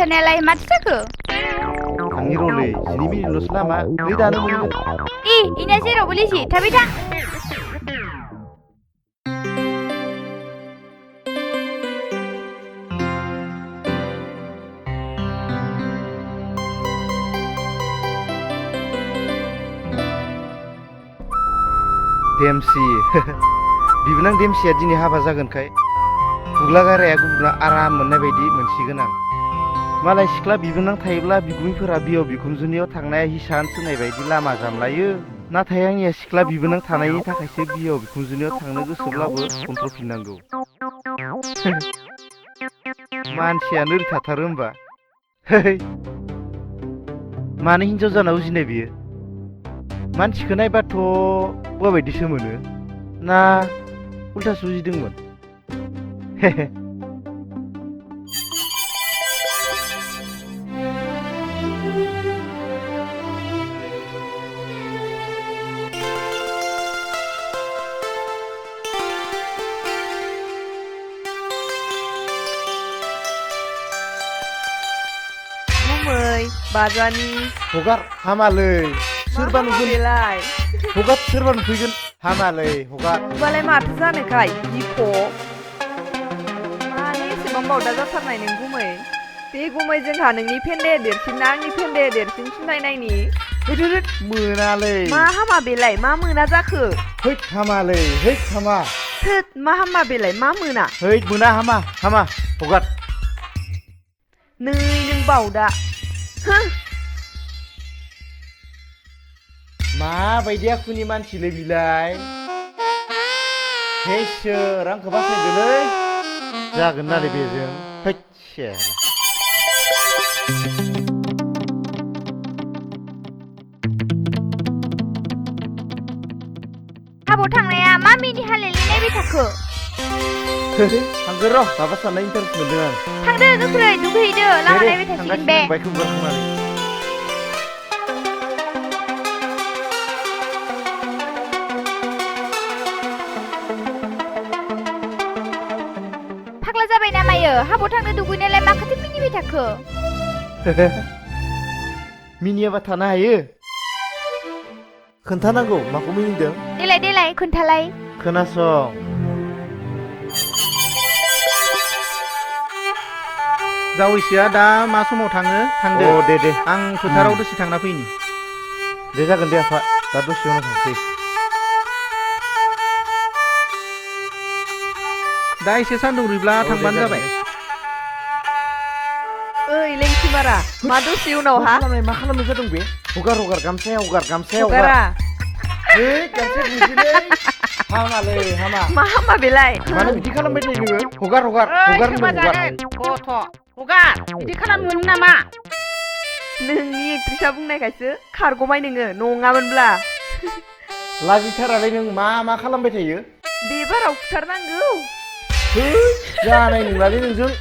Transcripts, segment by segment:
थानायालाय माथो जाखो? थांनि र'लै 2 मिनिटल'सो लामा नै दानो मोनगोन। इना जेरावबो लेजि थाबाय था। देमसि बिबोनां देमसिया दिनै हाबा जागोनखाय गुग्ला गाराया गुबुना आराम मोननाय बायदि मोनसिगोन आं। मालाय सिख्ला बिबोनां थायोब्ला बिगुमैफोरा बिहाव बिखुनजोनियाव थांनाया हिसान सोंनाय बायदि लामा जामलायो। नाथाय आंनिया सिख्ला बिबोनां थानायनि थाखायसो बिहाव बिखुनजोनियाव थांनो गोसोब्लाबो खनथ्र'फिननांगौ। मानसिया नोरै थाथारो होमबा। मानो हिनजाव जाना उजिनाय बियो? मानसिखौ नायबाथ' हौवा बायदिसो मोनो ना उल्थासो उजिदोंमोन? गुमै बाजानि हगार हामालै सोरबा नुगोन बेलाय हगार सोरबा नुफैगोन हामालै हगार होमबालाय माथो जानोखाय बिख' मानो एसेबां बावदा जाथारनाय नों गुमै बे गुमै जोंहा नोंनि फेन्दाया देरसिन ना आंनि फेन्दाया देरसिन सिनायनायनि मोनालै मा हामा बेलाय मा मोना जाखो हैद हामालै हैद हामा थोद मा हामा बेलाय मा मोना हैद मोना हामा हामा हगार नै नों बावदा माबायदि आखुनि मानसिलै बिलाय हे इसोर आंखौ बासायदोलै जागोन नालै बेजों हैद सेला हाबाव थांनाया मा मिनि हालेले नायबाय थाखो? थांगोन र' माबा साननाय इन्टारेस्ट मोनदों आं थांदो गोख्रै दुगैहैदो लामा नायबाय थासिगोन बे। बाइकखौ गारखांनानै फाग्ला जाबाय ना मायो हाबाव थांनो दुगैनायालाय मा खाथि मिनिबाय थाखो? मिनियाबा थानो हायो खोन्थानांगौ माखौ मिनिदों देलाय देलाय खोन्थालाय। खोनासं जावैसोआ दा मा समाव थाङो थांदो दे आं फोथाराव दसे थांना फैनि दे जागोन दे आफा दा दसे उनाव थांसै दा एसे सान्दुं रुइब्ला थांबानो जाबाय ओइ लेंसिमारा मा दसे उनावहा मा खालामनाय जादों बे हगार हगार गामसाया हगार गामसाया हगार हगारा गामसाया गुजिलै हामालै हामा मा हामा बेलाय मानो बिदि खालामबाय थायो नोङो हगार हगार हगार हगार गथ' हगार बिदि खालामनो नामा नोंनि एक्ट्रिसा बुंनायखायसो खारग'बाय नोङो नङामोनब्ला लाजिथारालै नों मा मा खालामबाय थायो बे बाराव फुथारनांगौ जानाय नंलालै नोंजों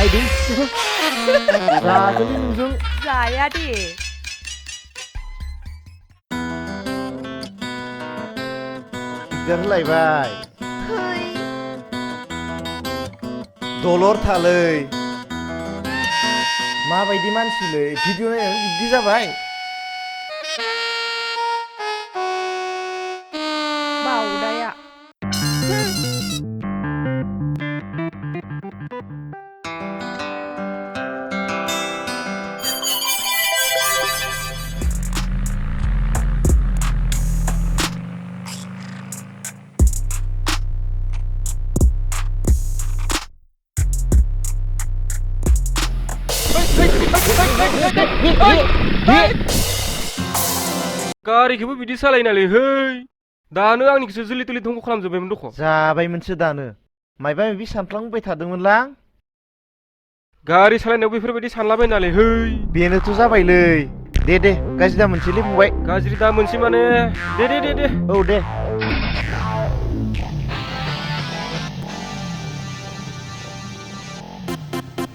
आइदै जागोनलै नोंजों जाया दे दिगदार होलायबाय है दलर थालै माबायदि मानसिलै भिडिअ नायनानै बिदि जाबाय बावदाया गारिखौबो बिदि सालायनालै है दानो आंनिखौसो जोलै थोलै धंख' खालामजोब्बायमोन दख' जाबायमोनसो दानो मायबा मायबि सानफ्लांबाय थादोंमोनलां गारि सालायनायाव बेफोरबायदि सानलाबायनालै है बेनोथ' जाबायलै दे गाज्रि दा मोनसेलै फंबाय गाज्रि दा मोनसे माने दे औ दे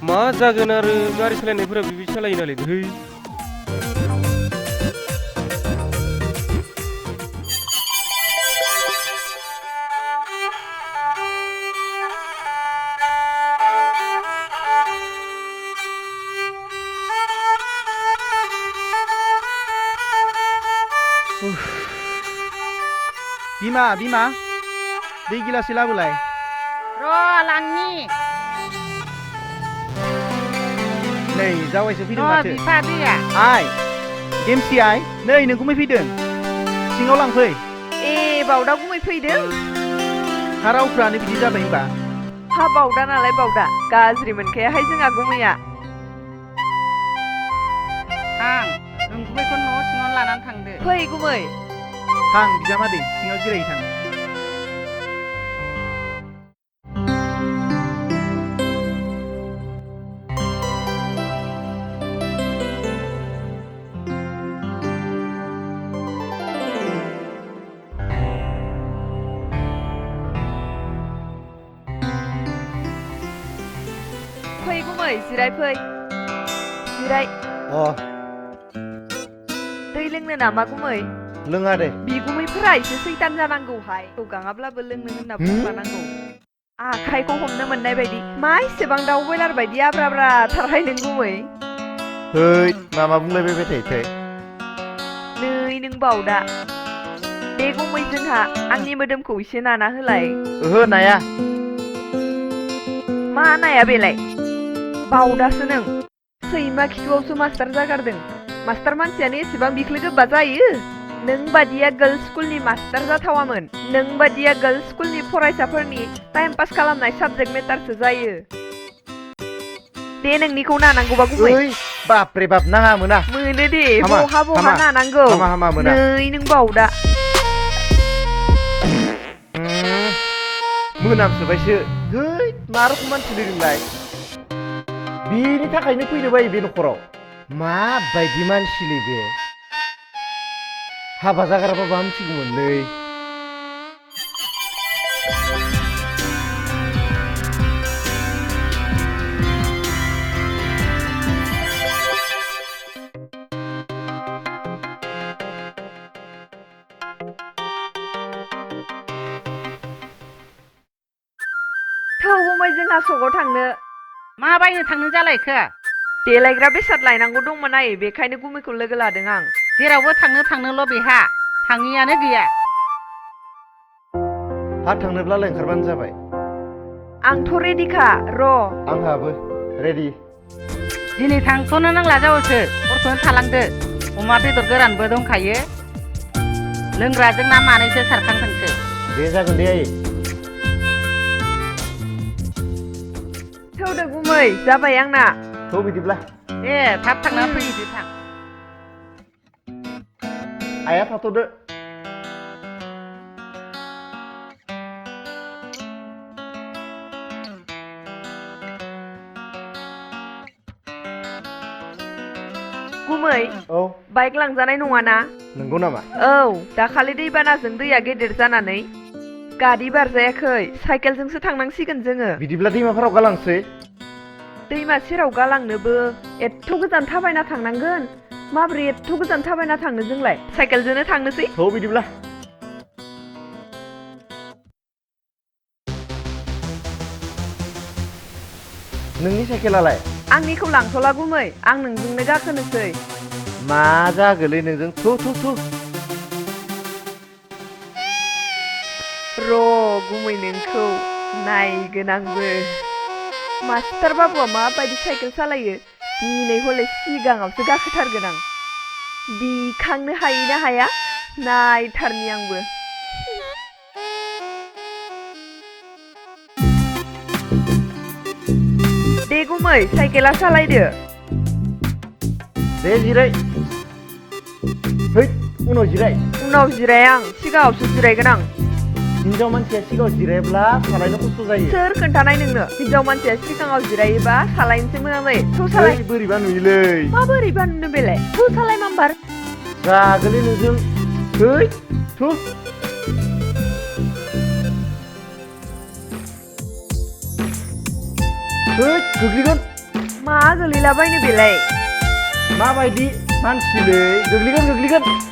मा जागोन आरो गारि सालायनायफोरा बिदि सालायो नालाय है बिमा दै गिलासै लाबोलाय र' लांनि नै जावायसो फैदों र' माथो बिफा दैया आइ देमसि आइ नै नों गुमै फैदों सिङाव लांफै ए बावदा गुमै फैदों हा रावफ्रानो बिदि जाबाय होनबा हा बावदा नालाय बावदा गाज्रि मोनखायाहाय जोंहा गुमैया थां नों गुबैखौ न' सिङाव लानानै थांदो फै गुमै थां बिजामादै सिङाव जिरायै थां फै गुमै जिराय फै जिराय अ दै लोंनो नामा गुमै लोङा दे बिगुमैफोरा एसे सैतान जानांगौहाय गाङाब्लाबो लोंनो होनना बुंखानांगौ आखाइखौ हमनो मोननाय बायदि मा इसेबां दाउ बयलार बायदि आब्रा थारहाय नों गुमै है मा बुंलायबाय थायोथाय नै नों बावदा बे गुमै जोंहा आंनि मोदोमखौ एसे नाना होलाय ओहो नाया मा नाया बेलाय बावदासो नों सैमा खिथुआवसो मास्टार जागारदों मास्टार मानसियानो एसेबां बिख्लो गोबा जायो नों बादिया गार्लस स्कुलनि मास्टार जाथावामोन नों बादिया गार्लस स्कुलनि फरायसाफोरनि टाइम पास खालामनाय साबजेक्ट मेटारसो जायो दे नोंनिखौ नानांगौबा गुमै ओइ बाप रे बाप नाङा मोना मोनो दे हामा, बहा हामा, नानांगौ हामा मोना नै नों बावदा मोनामसोबायसो है मा रोखोम मानसि नोंलाय बेनि थाखायनो फैनो बायो बे न'खराव माबायदि मानसिलै बे हाबा जाग्राबाबो हामसिगौमोनलै थौ गुमै जोंहा सकआव थांनो मा बायनो थांनो जालायखो देलायग्रा बेसाद लायनांगौ दंमोन आइ बेखायनो गुमैखौ लोगो लादों आं जेरावबो थांनोल' बेहा थाङैयानो गैया हा थांनोब्लालाय ओंखारबानो जाबाय आंथ' रेडिखा र' आंहाबो रेडि दिनै थांथ'नो नांला जावोसो हरखौनो थालांदो अमा बेदर गोरानबो दंखायो लोंग्राजों ना मानैसो सारखांथोंसो दे जागोन दे आइ थौदो गुमै जाबाय आंना थ' बिदिब्ला दे थाब थांना फैदो थां आइया थाथ'दो गुमै औ बाइक लांजानाय नङाना नंगौ नामा औ दाखालि दैबानाजों दैया गेदेर जानानै गारि बारजायाखै साइकेलजोंसो थांनांसिगोन जोङो बिदिब्ला दैमाफोराव गालांसै दैमा सेराव गालांनोबो एथ' गोजान थाबायना थांनांगोन माब्रै एथ' गोजान थाबायना थांनो जोंलाय साइकेलजोंनो थांनोसै थ' बिदिब्ला नोंनि साइकेलालाय आंनिखौ लांथ'ला गुमै आं नोंजोंनो गाखोनोसै मा जागोलै नोंजों थु र' गुमै नोंखौ नायगोन आंबो मास्टार बाबुआ माबायदि साइकेल सालायो दिनै हले सिगाङावसो गाखोथारगोन आं दिखांनो हायो ना हाया नायथारनि आंबो दे गुमै साइकेला सालायदो दे जिराय है उनाव जिराय उनाव जिराय आं सिगाङावसो जिरायगोन आं हिनजाव मानसिया सिगाङाव जिरायब्ला सालायनो खस्थ' जायो सोर खोन्थानाय नोंनो हिनजाव मानसिया सिगाङाव जिरायोबा सालायनोसो मोजां जायो थौ सालाय ओइ बोरैबा नुयोलै माबोरैबा नुनो बेलाय थौ सालाय माम्बार जागोलै नोंजों थै थु थै गोग्लैगोन मा गोलैलाबायनो बेलाय माबायदि मानसिलै गोग्लैगोन गुमै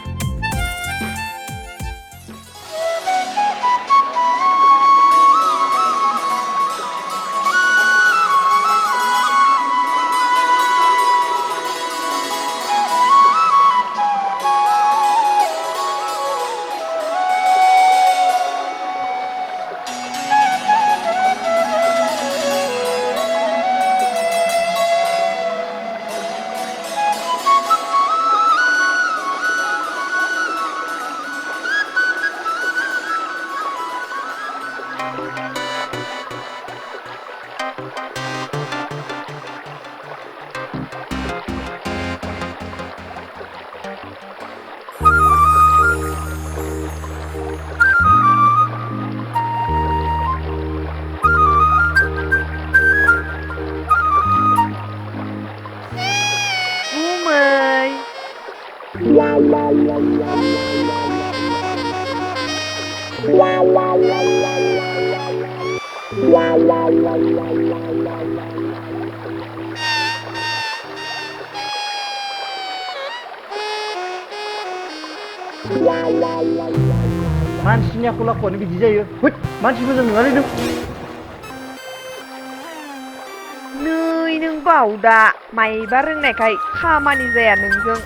मानसिनि आखल आखुआनो बिदि जायो होद मानसि मोजां नङालै नों नै नों बावदा मायबा रोंनायखाय खामानि जाया नोंजों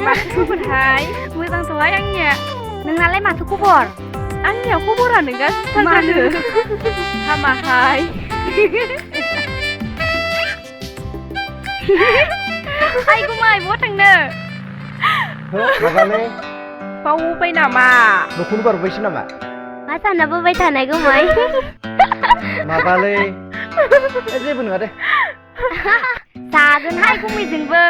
माथो खबरहाय मोजांथ'हाय आंनिया नोंनालाय माथो खबर आंनिया खबरानो गाज्रिथार जादों हामाहाय आइ गुमै बहा थांनो माबालै बावबाय नामा न'खौनो बारबायसो नामा मा सानहाबोबाय थानाय गुमै माबालै जेबो नङा दे जागोनहाय गुमैजोंबो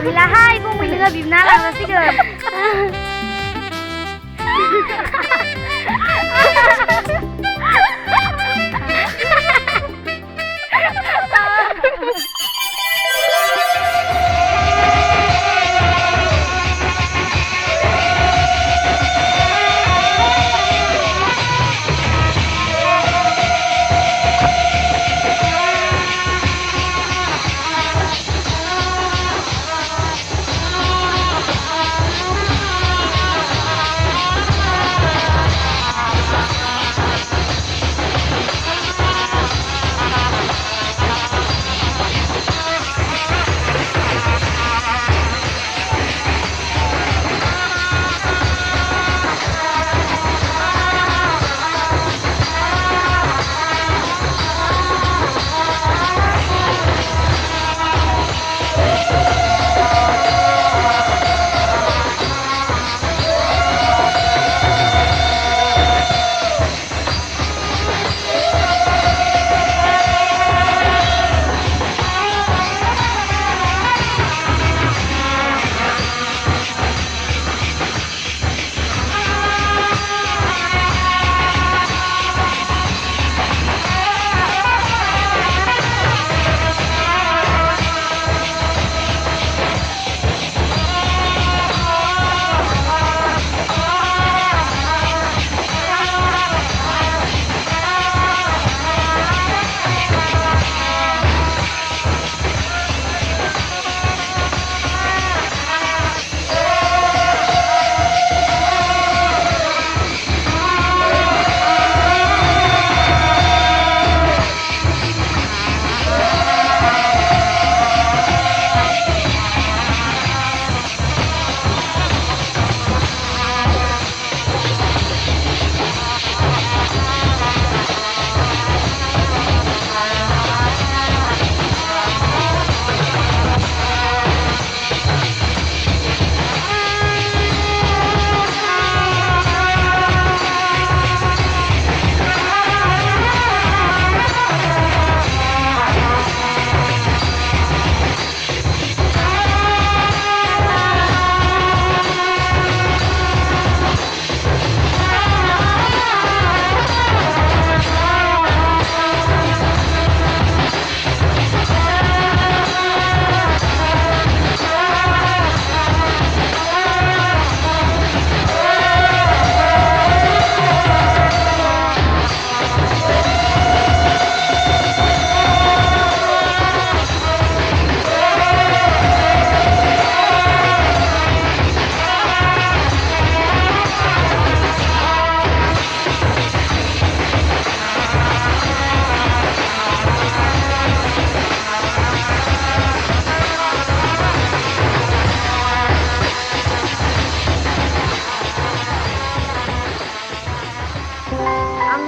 गैलाहाय गुमै नोङो बिबना लांजासिगोन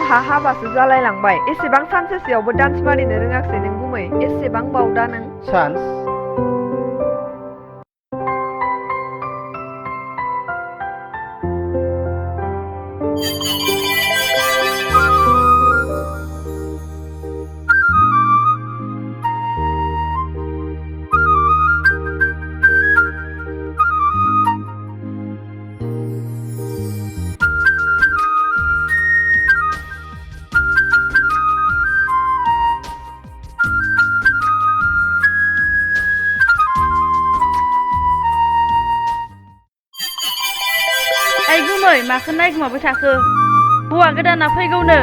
आहा हाबासो जालायलांबाय एसेबां सानसेसेयावबो डान्स मारिनो रोङाखसै नों गुमै एसेबां बावदा नों चान्स ओइ गुमै माखौ नायखोमाबाय थाखो हौवा गोदाना फैगौनो